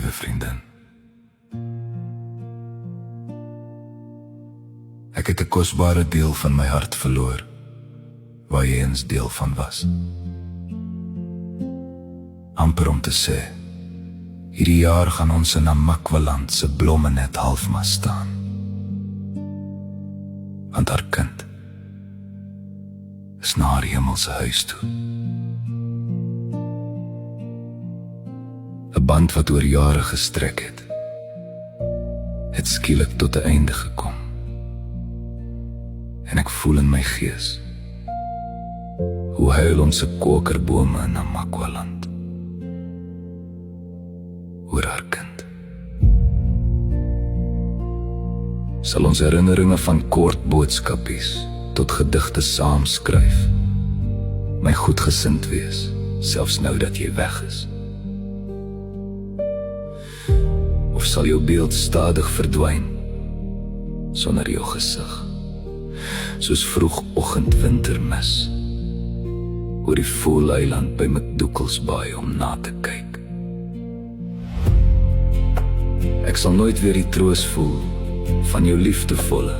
liewe vriendin. Ek het 'n kosbare deel van my hart verloor, waar jy eens deel van was. Amper om te sê, hierdie jaar gaan ons in Namakwaland se blomme net halfmas staan. Want haar kind is na haar hemelse huis toe. 'n Band wat oor jare gestrek het skielik tot 'n einde gekom. En ek voel in my gees hoe huil ons se kokerbome in Namakwaland oor haar kind. Sal ons herinneringe van kort boodskapies tot gedigte saamskryf my goedgesind wees, selfs nou dat jy weg is? Of sal jou beeld stadig verdwyn sonder jou gesig, soos vroegoggend wintermis oor die volle eiland by McDougalsbaai om na te kyk? Ek sal nooit weer die troos voel van jou liefdevolle,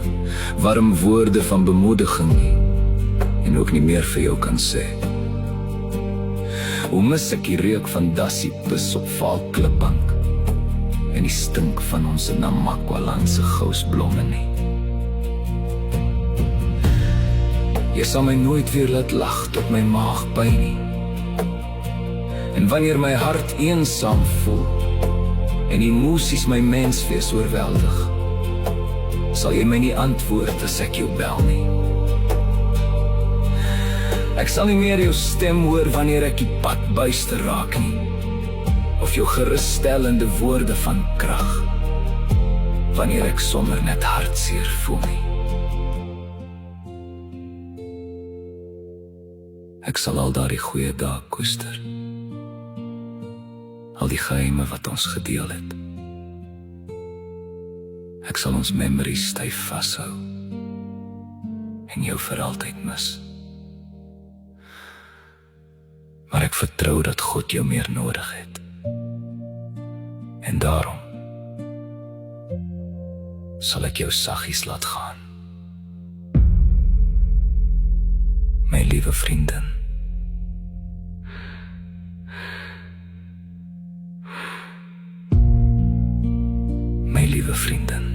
warm woorde van bemoediging nie, en ook nie meer vir jou kan sê. Hoe mis ek die reuk van dassiepis op Vaalklipbank en die stink van ons Namakwalandse gousblomme nie. Jy sal my nooit weer laat lag tot my maag pyn nie. En wanneer my hart eensaam voel en emosies my menswees oorweldig, sal jy my nie antwoord as ek jou bel nie. Ek sal nie meer jou stem hoor wanneer ek die pad buister raak nie, of jou geruststellende woorde van krag wanneer ek sommer net hartseer voel nie. Ek sal al daardie goeie dae koester, al die geheime wat ons gedeel het. Ek sal ons memories styf vashou en jou vir altyd mis. Maar ek vertrou dat God jou meer nodig het. En daarom sal ek jou saggies laat gaan, my liewe vriendin. My liewe vriendin.